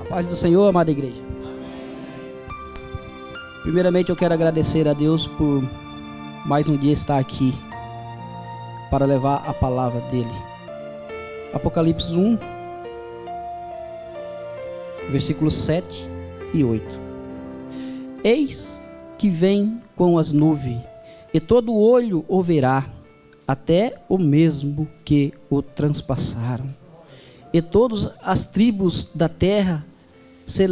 Paz do Senhor, amada igreja. Primeiramente eu quero agradecer a Deus por mais um dia estar aqui para levar a palavra dele. Apocalipse 1, versículos 7 e 8. Eis que vem com as nuvens, e todo olho o verá, até o mesmo que o transpassaram. E todas as tribos da terra se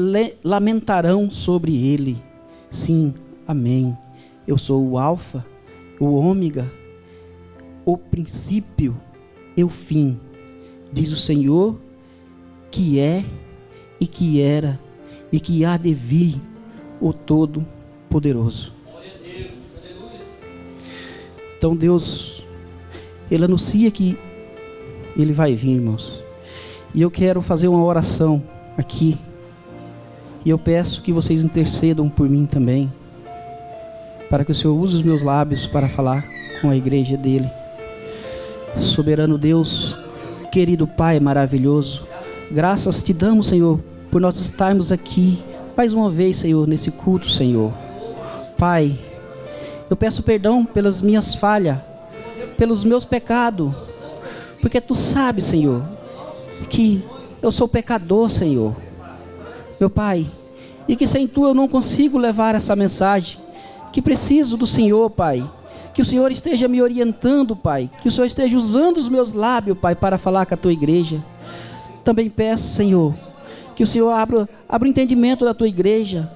lamentarão sobre ele. Sim, amém. Eu sou o Alfa, o Ômega, o princípio e o fim, diz o Senhor, que é e que era e que há de vir, o Todo-Poderoso. Então Deus, Ele anuncia que Ele vai vir, irmãos. E eu quero fazer uma oração aqui. E eu peço que vocês intercedam por mim também, para que o Senhor use os meus lábios para falar com a igreja dele. Soberano Deus, querido Pai maravilhoso, graças te damos, Senhor, por nós estarmos aqui mais uma vez, Senhor, nesse culto, Senhor. Pai, eu peço perdão pelas minhas falhas, pelos meus pecados, porque tu sabes, Senhor, que eu sou pecador, Senhor. Meu Pai, e que sem tu eu não consigo levar essa mensagem, que preciso do Senhor, Pai, que o Senhor esteja me orientando, Pai, que o Senhor esteja usando os meus lábios, Pai, para falar com a tua igreja. Também peço, Senhor, que o Senhor abra o entendimento da tua igreja,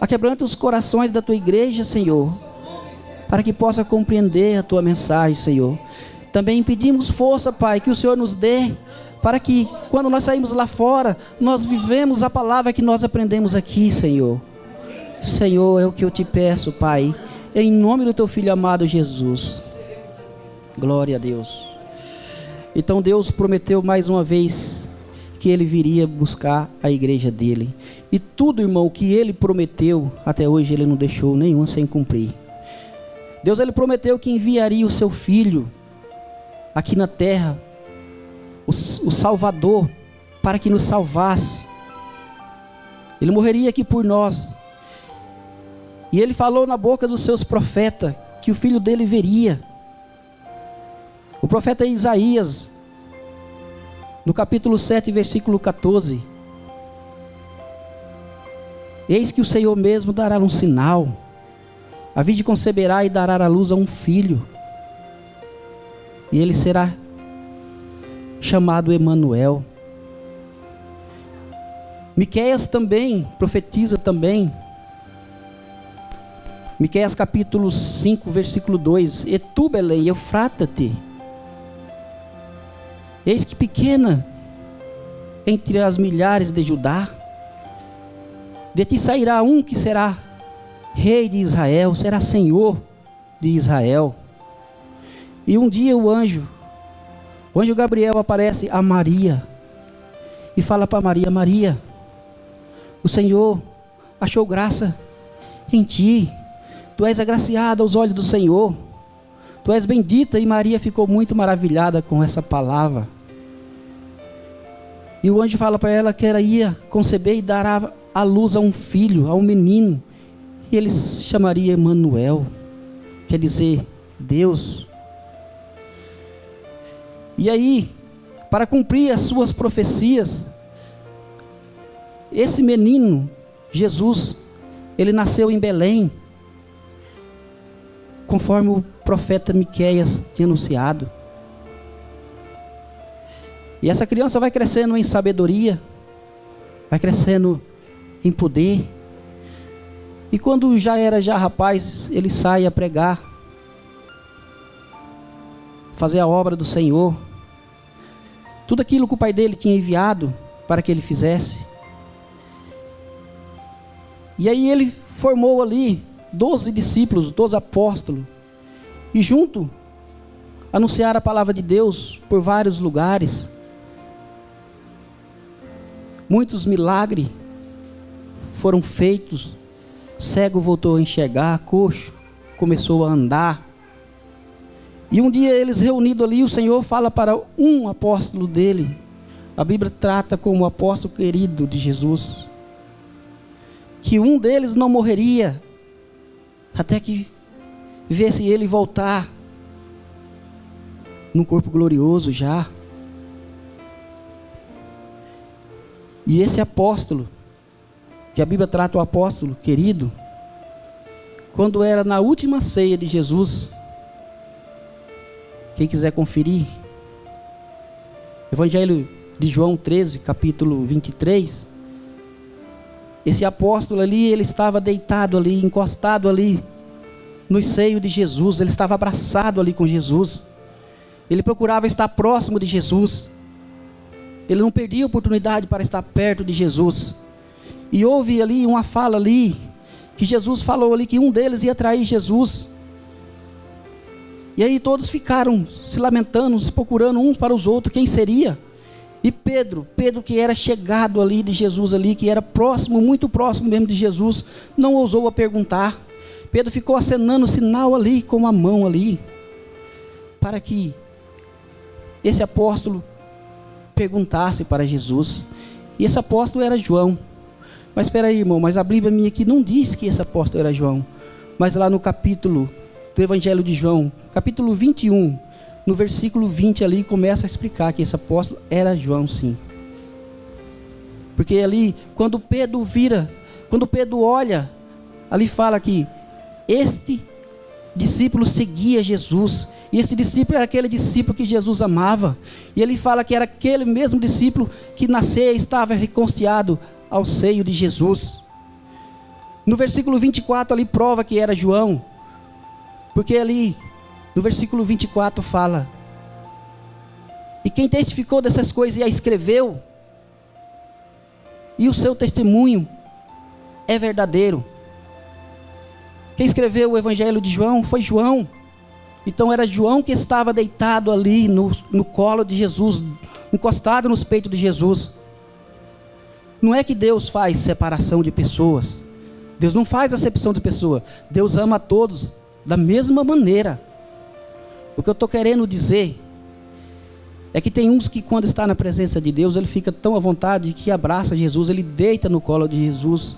aquebrante os corações da tua igreja, Senhor, para que possa compreender a tua mensagem, Senhor. Também pedimos força, Pai, que o Senhor nos dê, para que quando nós saímos lá fora, nós vivemos a palavra que nós aprendemos aqui, Senhor. Senhor, é o que eu te peço, Pai, em nome do teu Filho amado Jesus. Glória a Deus. Então Deus prometeu mais uma vez que Ele viria buscar a igreja dele. E tudo, irmão, que Ele prometeu, até hoje Ele não deixou nenhum sem cumprir. Deus, Ele prometeu que enviaria o seu Filho aqui na terra, o Salvador, para que nos salvasse. Ele morreria aqui por nós. E Ele falou na boca dos seus profetas que o Filho dele viria. O profeta Isaías, no capítulo 7, versículo 14. Eis que o Senhor mesmo dará um sinal. A virgem conceberá e dará à luz a um filho. E ele será chamado Emanuel. Miqueias também profetiza também. Miqueias capítulo 5, versículo 2. E tu, Belém, Eufrata-te, eis que pequena entre as milhares de Judá, de ti sairá um que será rei de Israel, será senhor de Israel. E um dia o anjo Gabriel aparece a Maria e fala para Maria: Maria, o Senhor achou graça em ti, tu és agraciada aos olhos do Senhor, tu és bendita. E Maria ficou muito maravilhada com essa palavra. E o anjo fala para ela que ela ia conceber e dar à luz a um filho, a um menino, e ele chamaria Emanuel, quer dizer Deus. E aí, para cumprir as suas profecias, esse menino, Jesus, ele nasceu em Belém, conforme o profeta Miqueias tinha anunciado. E essa criança vai crescendo em sabedoria, vai crescendo em poder. E quando já era rapaz, ele sai a pregar, fazer a obra do Senhor. Tudo aquilo que o pai dele tinha enviado para que ele fizesse. E aí ele formou ali 12 discípulos, 12 apóstolos. E junto, anunciaram a palavra de Deus por vários lugares. Muitos milagres foram feitos. Cego voltou a enxergar, coxo começou a andar. E um dia eles reunidos ali, o Senhor fala para um apóstolo dele: A Bíblia trata como o apóstolo querido de Jesus, que um deles não morreria até que visse ele voltar num corpo glorioso já. E esse apóstolo, que a Bíblia trata o apóstolo querido, quando era na última ceia de Jesus, quem quiser conferir, Evangelho de João 13, capítulo 23, esse apóstolo ali, ele estava deitado ali, encostado ali, no seio de Jesus, ele estava abraçado ali com Jesus, ele procurava estar próximo de Jesus, ele não perdia a oportunidade para estar perto de Jesus, e houve ali uma fala ali, que Jesus falou ali que um deles ia trair Jesus, e aí todos ficaram se lamentando, se procurando uns para os outros, quem seria? E Pedro que era chegado ali de Jesus ali, que era próximo, muito próximo mesmo de Jesus, não ousou a perguntar. Pedro ficou acenando sinal ali, com a mão ali, para que esse apóstolo perguntasse para Jesus. E esse apóstolo era João. Mas espera aí, irmão, mas a Bíblia minha aqui não diz que esse apóstolo era João. Mas lá no capítulo do Evangelho de João, capítulo 21, no versículo 20 ali, começa a explicar que esse apóstolo era João, sim. Porque ali, quando Pedro olha, ali fala que este discípulo seguia Jesus, e esse discípulo era aquele discípulo que Jesus amava, e ele fala que era aquele mesmo discípulo que na ceia estava reconciliado ao seio de Jesus. No versículo 24 ali prova que era João, porque ali no versículo 24 fala: e quem testificou dessas coisas e a escreveu, e o seu testemunho é verdadeiro. Quem escreveu o Evangelho de João foi João. Então era João que estava deitado ali no colo de Jesus, encostado nos peitos de Jesus. Não é que Deus faz separação de pessoas, Deus não faz acepção de pessoa, Deus ama a todos da mesma maneira. O que eu estou querendo dizer é que tem uns que quando está na presença de Deus, ele fica tão à vontade que abraça Jesus, ele deita no colo de Jesus.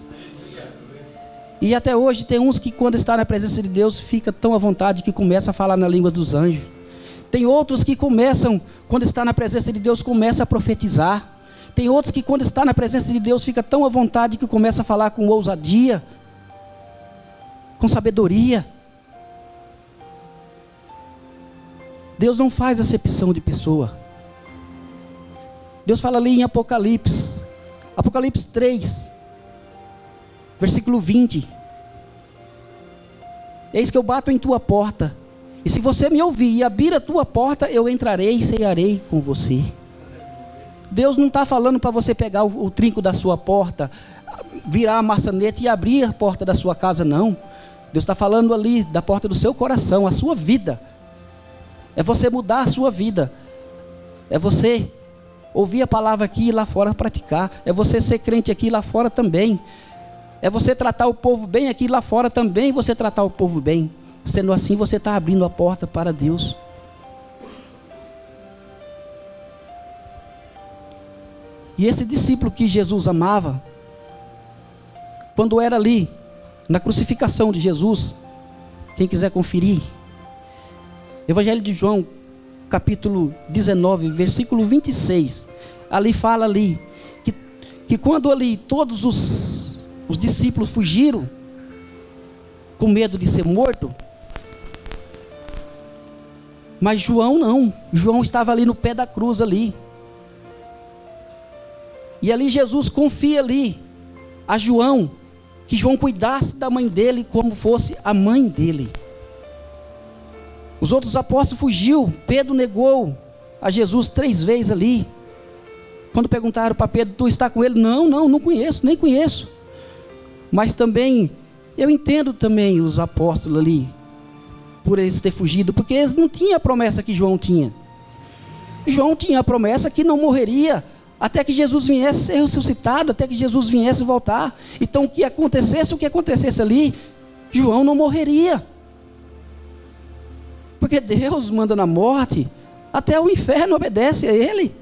E até hoje tem uns que quando está na presença de Deus, fica tão à vontade que começa a falar na língua dos anjos. Tem outros que começam, quando está na presença de Deus, começa a profetizar. Tem outros que quando está na presença de Deus, fica tão à vontade que começa a falar com ousadia, com sabedoria. Deus não faz acepção de pessoa. Deus fala ali em Apocalipse 3, versículo 20: eis que eu bato em tua porta, e se você me ouvir e abrir a tua porta, eu entrarei e cearei com você. Deus não está falando para você pegar o trinco da sua porta, virar a maçaneta e abrir a porta da sua casa, não. Deus está falando ali da porta do seu coração, a sua vida. É você mudar a sua vida. É você ouvir a palavra aqui e lá fora praticar. É você ser crente aqui e lá fora também. É você tratar o povo bem aqui e lá fora também, você tratar o povo bem. Sendo assim, você está abrindo a porta para Deus. E esse discípulo que Jesus amava, quando era ali, na crucificação de Jesus, quem quiser conferir, Evangelho de João, capítulo 19, versículo 26, ali fala ali, que quando ali todos os discípulos fugiram, com medo de ser morto, mas João não, João estava ali no pé da cruz ali, e ali Jesus confia ali a João, que João cuidasse da mãe dele como fosse a mãe dele. Os outros apóstolos fugiu, Pedro negou a Jesus 3 vezes ali. Quando perguntaram para Pedro: tu está com ele? Não conheço, nem conheço. Mas também, eu entendo também os apóstolos ali, por eles terem fugido, porque eles não tinham a promessa que João tinha. João tinha a promessa que não morreria, até que Jesus viesse ser ressuscitado, até que Jesus viesse voltar. Então o que acontecesse ali, João não morreria. Porque Deus manda na morte, até o inferno obedece a ele.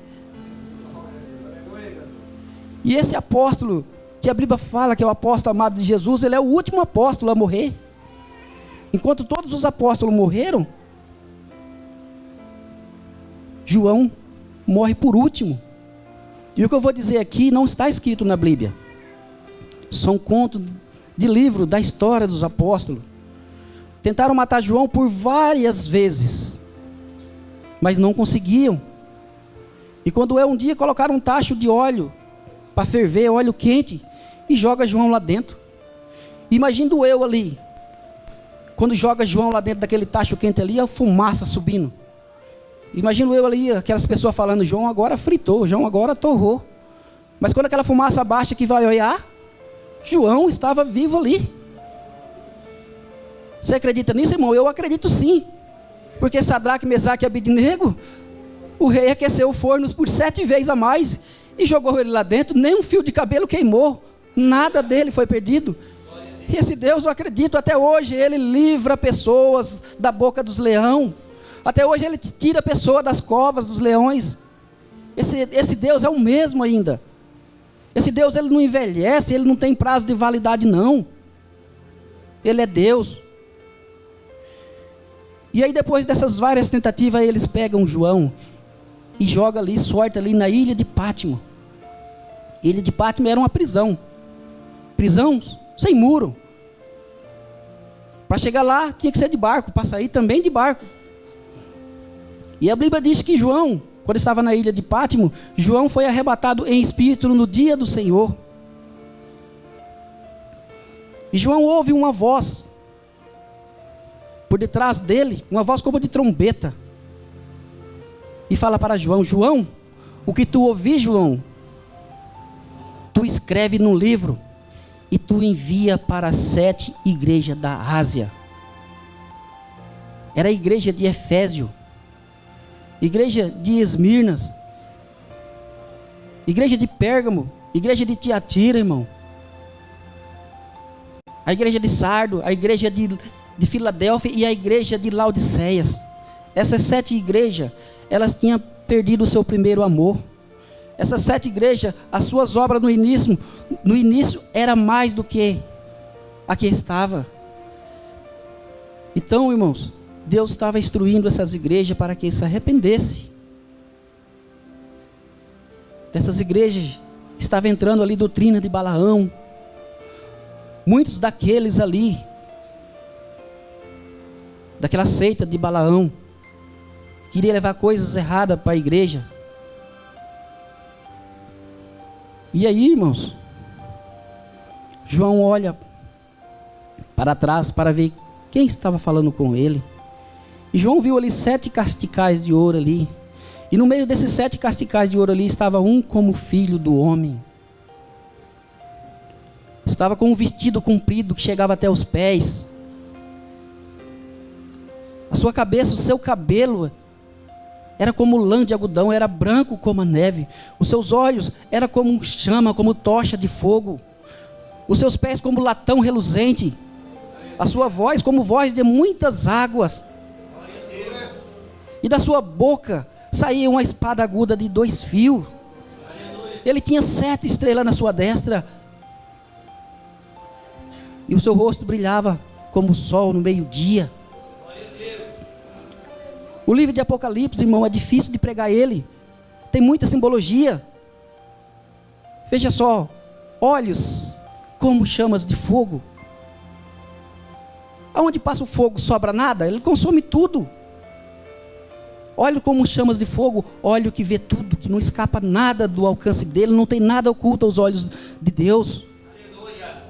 E esse apóstolo, que a Bíblia fala que é o apóstolo amado de Jesus, ele é o último apóstolo a morrer. Enquanto todos os apóstolos morreram, João morre por último. E o que eu vou dizer aqui não está escrito na Bíblia. São contos de livro da história dos apóstolos. Tentaram matar João por várias vezes, mas não conseguiam. E quando um dia colocaram um tacho de óleo para ferver, óleo quente, e joga João lá dentro. Imagino eu ali, quando joga João lá dentro daquele tacho quente ali, a fumaça subindo. Imagino eu ali, aquelas pessoas falando, João agora fritou, João agora torrou. Mas quando aquela fumaça baixa que vai olhar, João estava vivo ali. Você acredita nisso, irmão? Eu acredito sim. Porque Sadraque, Mesaque e Abednego, o rei aqueceu o forno por 7 vezes a mais e jogou ele lá dentro, nem um fio de cabelo queimou, nada dele foi perdido. E esse Deus, eu acredito, até hoje ele livra pessoas da boca dos leões. Até hoje ele tira a pessoa das covas dos leões. Esse Deus é o mesmo ainda. Esse Deus, ele não envelhece, ele não tem prazo de validade não. Ele é Deus. E aí depois dessas várias tentativas, eles pegam João e jogam ali, sorte ali na ilha de Pátimo. Ilha de Pátimo era uma prisão. Prisão sem muro. Para chegar lá, tinha que ser de barco, para sair também de barco. E a Bíblia diz que João, quando estava na ilha de Pátimo, João foi arrebatado em espírito no dia do Senhor. E João ouve uma voz por detrás dele, uma voz como de trombeta. E fala para João, João, o que tu ouvi, João, tu escreve no livro e tu envia para as 7 igrejas da Ásia. Era a igreja de Efésio, igreja de Esmirnas, igreja de Pérgamo, igreja de Tiatira, irmão, a igreja de Sardo, a igreja de Filadélfia e a igreja de Laodiceias. Essas 7 igrejas, elas tinham perdido o seu primeiro amor. Essas 7 igrejas, as suas obras no início era mais do que a que estava. Então, irmãos, Deus estava instruindo essas igrejas para que se arrependessem. Essas igrejas estavam entrando ali doutrina de Balaão. Muitos daqueles ali, daquela seita de Balaão, queria levar coisas erradas para a igreja. E aí, irmãos, João olha para trás para ver quem estava falando com ele. E João viu ali 7 casticais de ouro ali. E no meio desses 7 casticais de ouro ali estava um como filho do homem. Estava com um vestido comprido que chegava até os pés. A sua cabeça, o seu cabelo era como lã de algodão, era branco como a neve. Os seus olhos eram como chama, como tocha de fogo. Os seus pés como latão reluzente. A sua voz como voz de muitas águas. E da sua boca saía uma espada aguda de 2 fios. Ele tinha 7 estrelas na sua destra. E o seu rosto brilhava como o sol no meio-dia. O livro de Apocalipse, irmão, é difícil de pregar ele. Tem muita simbologia. Veja só, olhos como chamas de fogo. Aonde passa o fogo sobra nada, ele consome tudo. Olho como chamas de fogo, olho que vê tudo, que não escapa nada do alcance dele, não tem nada oculto aos olhos de Deus. Aleluia.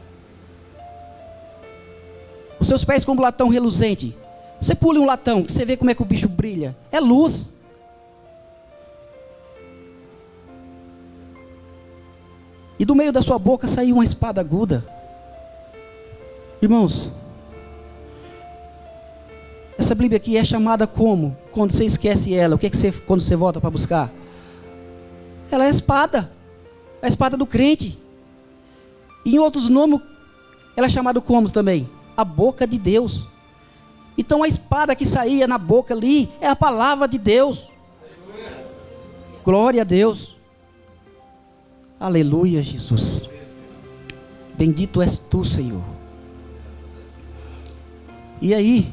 Os seus pés como latão reluzente. Você pula um latão, você vê como é que o bicho brilha. É luz. E do meio da sua boca saiu uma espada aguda. Irmãos, essa Bíblia aqui é chamada como? Quando você esquece ela, o que é que você, quando você volta para buscar? Ela é a espada do crente. E em outros nomes, ela é chamada como também? A boca de Deus. Então a espada que saía na boca ali é a palavra de Deus. Glória a Deus. Aleluia, Jesus. Bendito és tu, Senhor. E aí,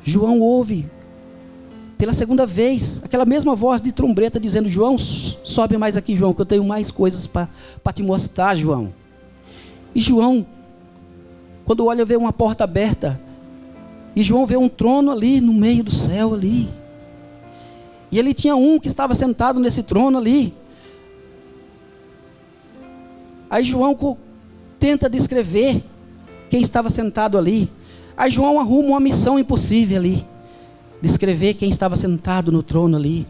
João ouve pela segunda vez aquela mesma voz de trombeta dizendo: João, sobe mais aqui, João, que eu tenho mais coisas para te mostrar, João. E João, quando olha, vê uma porta aberta, e João vê um trono ali no meio do céu ali, e ele tinha um que estava sentado nesse trono ali. Aí João tenta descrever quem estava sentado ali. Aí João arruma uma missão impossível ali, descrever quem estava sentado no trono ali.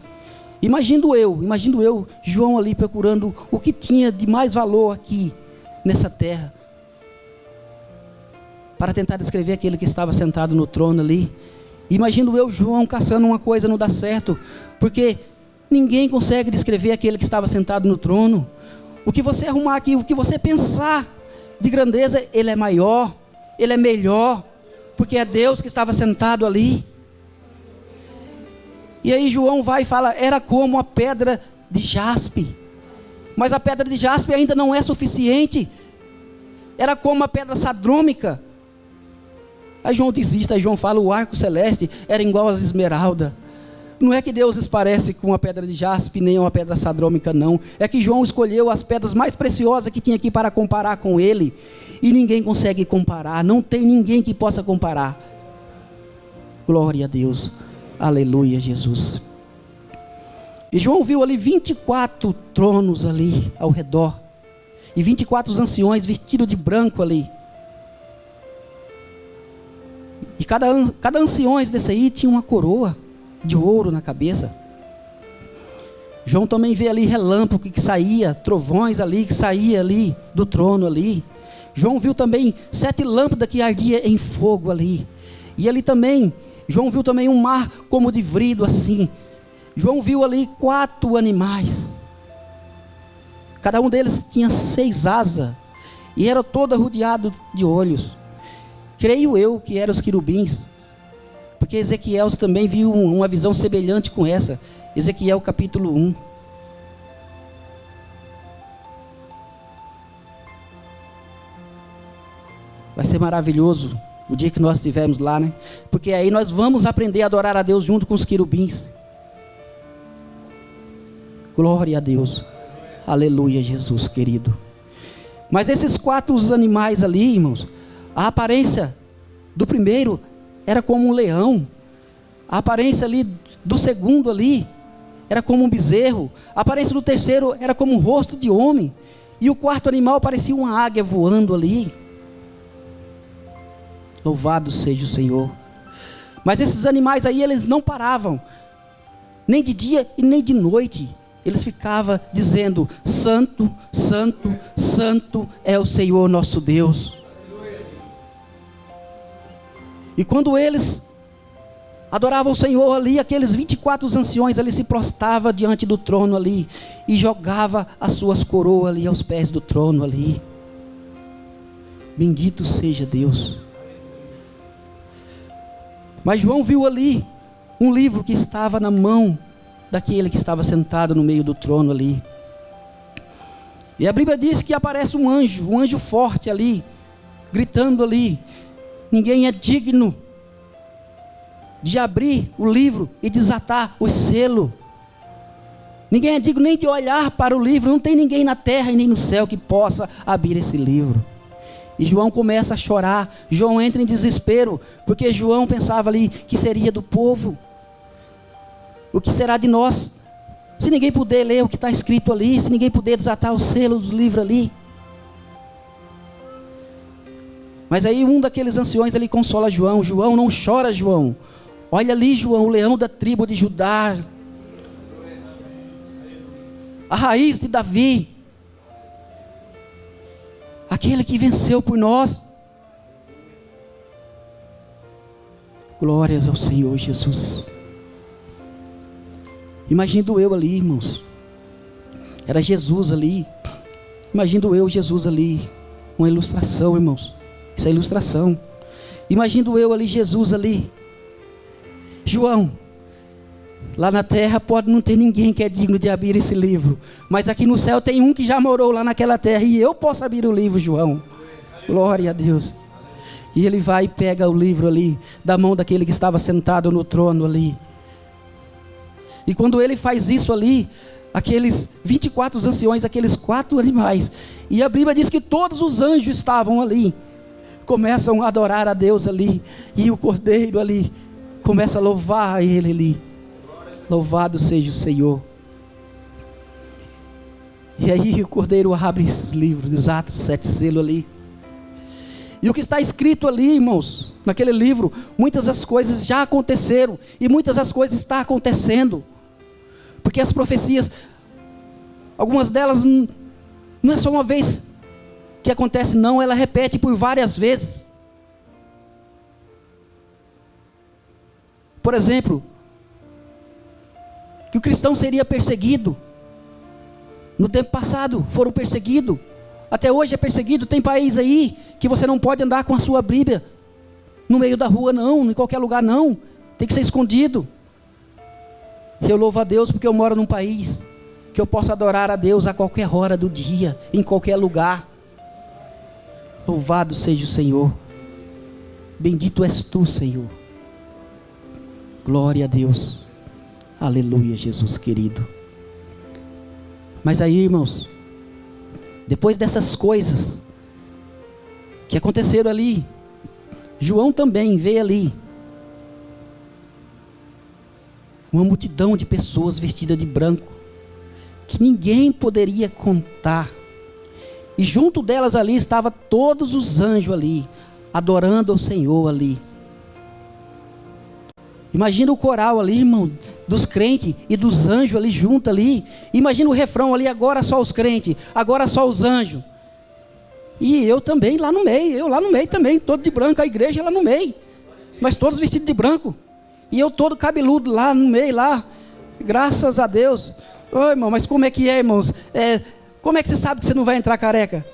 Imagino eu, João ali procurando o que tinha de mais valor aqui nessa terra, para tentar descrever aquele que estava sentado no trono ali. Imagino eu, João, caçando uma coisa, não dá certo, porque ninguém consegue descrever aquele que estava sentado no trono. O que você arrumar aqui, o que você pensar de grandeza, ele é maior, ele é melhor, porque é Deus que estava sentado ali. E aí João vai e fala: era como a pedra de jaspe. Mas a pedra de jaspe ainda não é suficiente. Era como a pedra sadrômica. Aí João desiste, aí João fala: o arco celeste era igual às esmeraldas. Não é que Deus se parece com uma pedra de jaspe, nem uma pedra sadrômica, não. É que João escolheu as pedras mais preciosas que tinha aqui para comparar com ele. E ninguém consegue comparar, não tem ninguém que possa comparar. Glória a Deus. Aleluia, Jesus. E João viu ali 24 tronos ali ao redor. E 24 anciões vestidos de branco ali. E cada ancião desse aí tinha uma coroa de ouro na cabeça. João também vê ali relâmpago que saía, trovões ali que saía ali do trono ali. João viu também 7 lâmpadas que ardia em fogo ali. E ali também, João viu também um mar como de vidro assim. João viu ali 4 animais. Cada um deles tinha 6 asas. E era todo rodeado de olhos. Creio eu que eram os querubins. Porque Ezequiel também viu uma visão semelhante com essa. Ezequiel capítulo 1. Vai ser maravilhoso o dia que nós estivermos lá, né? Porque aí nós vamos aprender a adorar a Deus junto com os querubins. Glória a Deus. Aleluia, Jesus querido. Mas esses 4 animais ali, irmãos, a aparência do primeiro era como um leão. A aparência ali do segundo ali era como um bezerro. A aparência do terceiro era como um rosto de homem. E o 4º animal parecia uma águia voando ali. Louvado seja o Senhor. Mas esses animais aí, eles não paravam, nem de dia e nem de noite. Eles ficavam dizendo: santo, santo, santo é o Senhor nosso Deus. E quando eles adoravam o Senhor ali, aqueles 24 anciões ali se prostravam diante do trono ali, e jogava as suas coroas ali aos pés do trono ali. Bendito seja Deus. Mas João viu ali um livro que estava na mão daquele que estava sentado no meio do trono ali. E a Bíblia diz que aparece um anjo forte ali, gritando ali: ninguém é digno de abrir o livro e desatar o selo. Ninguém é digno nem de olhar para o livro. Não tem ninguém na terra e nem no céu que possa abrir esse livro. E João começa a chorar. João entra em desespero, porque João pensava ali que seria do povo. O que será de nós, se ninguém puder ler o que está escrito ali, se ninguém puder desatar o selo do livro ali? Mas aí um daqueles anciões ali consola João: João, não chora, João. Olha ali, João, o leão da tribo de Judá, a raiz de Davi, aquele que venceu por nós. Glórias ao Senhor Jesus. Imagino eu ali, irmãos. Era Jesus ali. Imagino eu, Jesus ali. Uma ilustração, irmãos. Isso é ilustração. Imagino eu ali, Jesus ali. João, Lá na terra pode não ter ninguém que é digno de abrir esse livro, mas aqui no céu tem um que já morou lá naquela terra, e eu posso abrir o livro, João. Glória a Deus. E ele vai e pega o livro ali, da mão daquele que estava sentado no trono ali. E quando ele faz isso ali, aqueles 24 anciões, aqueles 4 animais, e a Bíblia diz que todos os anjos estavam ali, começam a adorar a Deus ali, e o Cordeiro ali, começa a louvar a Ele ali. Louvado seja o Senhor. E aí o Cordeiro abre esses livros, exato, 7 selos ali. E o que está escrito ali, irmãos, naquele livro, muitas das coisas já aconteceram, e muitas das coisas estão acontecendo, porque as profecias, algumas delas não é só uma vez que acontece, não, ela repete por várias vezes. Por exemplo, que o cristão seria perseguido. No tempo passado foram perseguidos, até hoje é perseguido. Tem país aí que você não pode andar com a sua Bíblia no meio da rua, não, em qualquer lugar não, tem que ser escondido. Eu louvo a Deus porque eu moro num país que eu posso adorar a Deus a qualquer hora do dia, em qualquer lugar. Louvado seja o Senhor. Bendito és tu, Senhor. Glória a Deus. Aleluia, Jesus querido. Mas aí, irmãos, depois dessas coisas que aconteceram ali, João também veio ali. Uma multidão de pessoas vestidas de branco, que ninguém poderia contar. E junto delas ali estavam todos os anjos ali, adorando ao Senhor ali. Imagina o coral ali, irmão, dos crentes e dos anjos ali junto ali. Imagina o refrão ali, agora só os crentes, agora só os anjos. E eu também lá no meio, eu lá no meio também, todo de branco, a igreja lá no meio. Mas todos vestidos de branco. E eu todo cabeludo lá no meio, lá. Graças a Deus. Ô irmão, mas como é que é, irmãos? Como é que você sabe que você não vai entrar careca?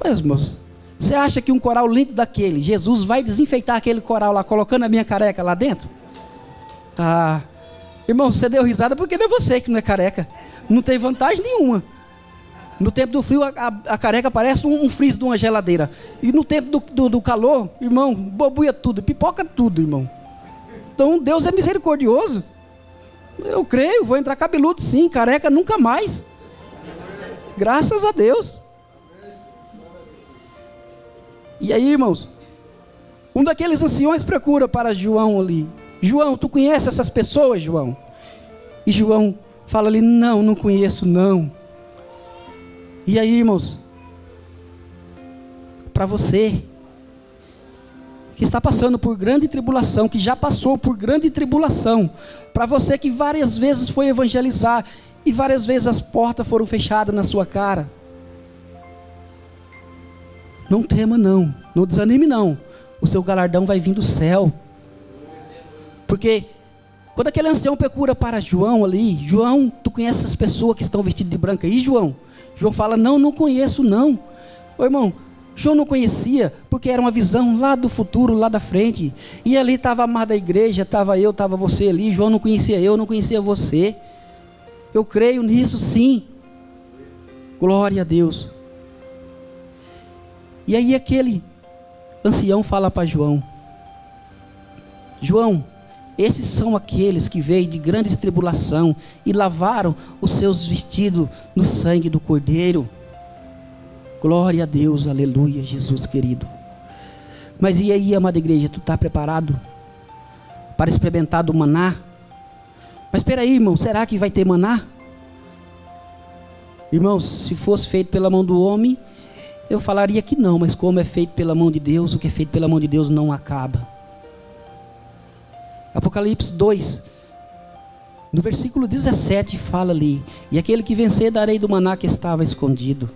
Mas, irmãos, você acha que um coral lindo daquele, Jesus vai desinfeitar aquele coral lá, colocando a minha careca lá dentro? Ah, irmão, você deu risada porque não é você que não é careca. Não tem vantagem nenhuma. No tempo do frio, a careca parece um friso de uma geladeira. E no tempo do calor, irmão, bobuia tudo, pipoca tudo, irmão. Então, Deus é misericordioso. Eu creio, vou entrar cabeludo sim, careca nunca mais. Graças a Deus. E aí, irmãos, um daqueles anciões procura para João ali. João, tu conhece essas pessoas, João? E João fala ali, não conheço, não. E aí, irmãos, para você que está passando por grande tribulação, que já passou por grande tribulação, para você que várias vezes foi evangelizar e várias vezes as portas foram fechadas na sua cara, não tema não desanime não, o seu galardão vai vir do céu. Porque quando aquele ancião procura para João ali, João, tu conhece essas pessoas que estão vestidas de branco aí, João? João fala, não conheço não. Ô irmão, João não conhecia, porque era uma visão lá do futuro, lá da frente. E ali estava a amada igreja, estava eu, estava você ali. João não conhecia eu, não conhecia você. Eu creio nisso sim. Glória a Deus. E aí aquele ancião fala para João, João, esses são aqueles que veio de grande tribulação e lavaram os seus vestidos no sangue do Cordeiro. Glória a Deus, aleluia, Jesus querido. Mas e aí, amada igreja, tu está preparado para experimentar do maná? Mas espera aí, irmão, será que vai ter maná? Irmãos, se fosse feito pela mão do homem, eu falaria que não, mas como é feito pela mão de Deus, o que é feito pela mão de Deus não acaba. Apocalipse 2, no versículo 17 fala ali, e aquele que vencer darei do maná que estava escondido.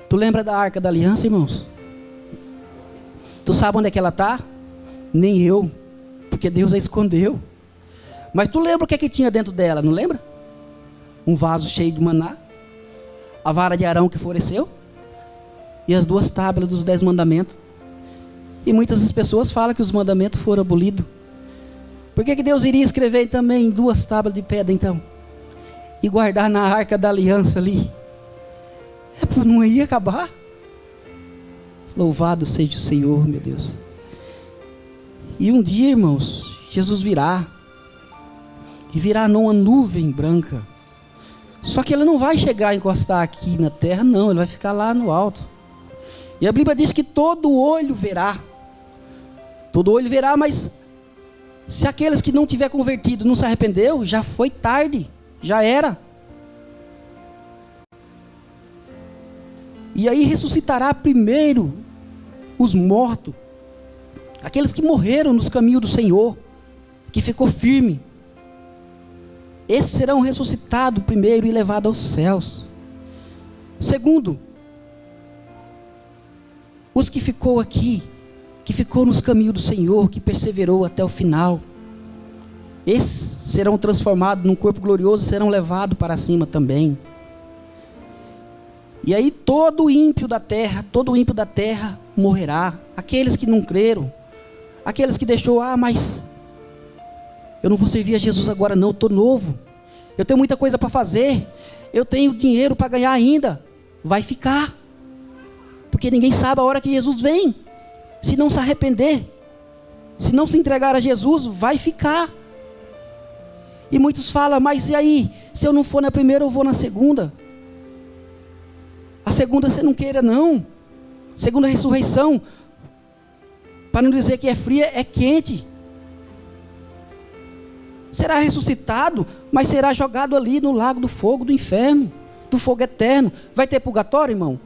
Tu lembra da Arca da Aliança, irmãos? Tu sabe onde é que ela está? Nem eu, porque Deus a escondeu. Mas tu lembra o que é que tinha dentro dela, não lembra? Um vaso cheio de maná, a vara de Arão que floresceu, e as 2 tábuas dos 10 mandamentos. E muitas das pessoas falam que os mandamentos foram abolidos. Por que Deus iria escrever também em 2 tábuas de pedra então? E guardar na arca da aliança ali? Não ia acabar? Louvado seja o Senhor, meu Deus. E um dia, irmãos, Jesus virá. E virá numa nuvem branca. Só que ele não vai chegar a encostar aqui na terra, não. Ele vai ficar lá no alto. E a Bíblia diz que todo olho verá. Todo olho verá, mas se aqueles que não tiver convertido não se arrependeu, já foi tarde. Já era. E aí ressuscitará primeiro os mortos. Aqueles que morreram nos caminhos do Senhor. Que ficou firme. Esses serão ressuscitados primeiro e levados aos céus. Segundo, os que ficou aqui, que ficou nos caminhos do Senhor, que perseverou até o final, esses serão transformados num corpo glorioso e serão levados para cima também. E aí todo ímpio da terra morrerá. Aqueles que não creram, aqueles que deixou, mas eu não vou servir a Jesus agora não, eu estou novo, eu tenho muita coisa para fazer, eu tenho dinheiro para ganhar ainda, vai ficar, porque ninguém sabe a hora que Jesus vem. Se não se arrepender, se não se entregar a Jesus, vai ficar. E muitos falam, mas e aí, se eu não for na primeira, eu vou na segunda. A segunda você não queira não, segunda ressurreição, para não dizer que é fria, é quente. Será ressuscitado, mas será jogado ali no lago do fogo do inferno, do fogo eterno. Vai ter purgatório, irmão?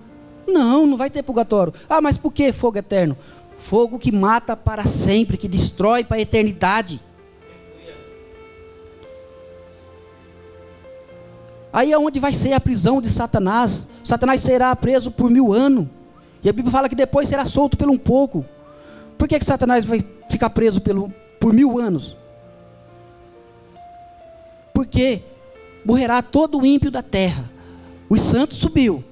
Não, não vai ter purgatório. Mas por que fogo eterno? Fogo que mata para sempre, que destrói para a eternidade. Aí é onde vai ser a prisão de Satanás. Satanás será preso por 1000 anos. E a Bíblia fala que depois será solto por um pouco. Por que Satanás vai ficar preso por 1000 anos? Porque morrerá todo o ímpio da terra. Os santos subiu.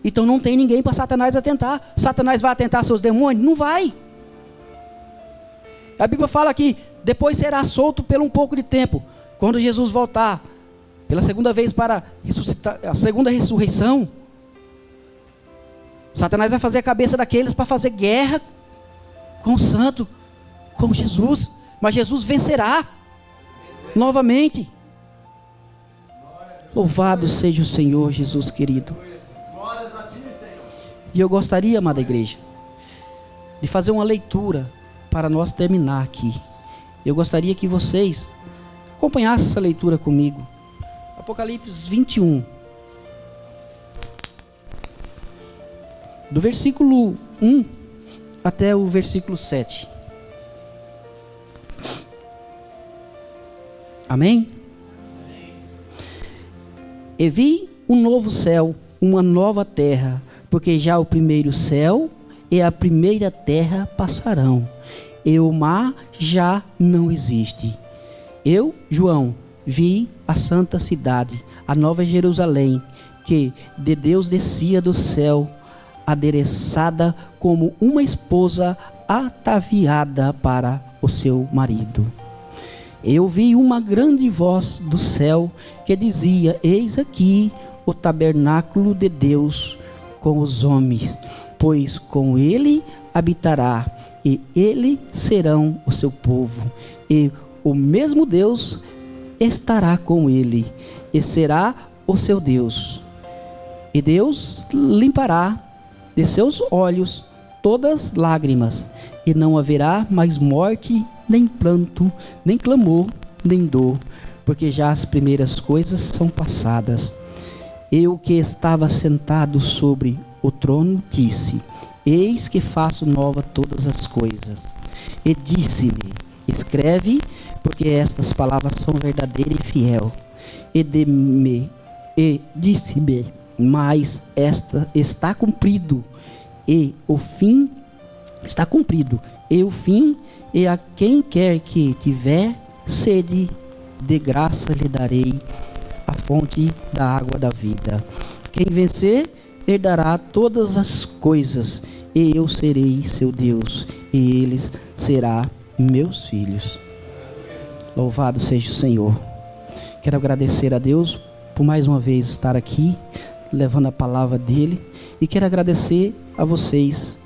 Então não tem ninguém para Satanás atentar. Satanás vai atentar seus demônios? Não vai. A Bíblia fala que depois será solto por um pouco de tempo. Quando Jesus voltar pela segunda vez para ressuscitar, a segunda ressurreição, Satanás vai fazer a cabeça daqueles para fazer guerra com o santo, com Jesus. Mas Jesus vencerá novamente. Louvado seja o Senhor Jesus querido. E eu gostaria, amada igreja, de fazer uma leitura para nós terminar aqui. Eu gostaria que vocês acompanhassem essa leitura comigo. Apocalipse 21. Do versículo 1 até o versículo 7. Amém? E vi um novo céu, uma nova terra, porque já o primeiro céu e a primeira terra passarão, e o mar já não existe. Eu, João, vi a santa cidade, a nova Jerusalém, que de Deus descia do céu, adereçada como uma esposa ataviada para o seu marido. Eu vi uma grande voz do céu que dizia: eis aqui o tabernáculo de Deus com os homens, pois com ele habitará, e eles serão o seu povo, e o mesmo Deus estará com ele, e será o seu Deus. E Deus limpará de seus olhos todas lágrimas, e não haverá mais morte, nem pranto, nem clamor, nem dor, porque já as primeiras coisas são passadas. Eu que estava sentado sobre o trono disse: eis que faço nova todas as coisas. E disse-me: escreve, porque estas palavras são verdadeiras e fiel. E disse-me: mas esta está cumprido, e o fim está cumprido, e o fim, e a quem quer que tiver sede, de graça lhe darei a fonte da água da vida. Quem vencer herdará todas as coisas, e eu serei seu Deus, e eles serão meus filhos. Louvado seja o Senhor. Quero agradecer a Deus por mais uma vez estar aqui, levando a palavra dele, e quero agradecer a vocês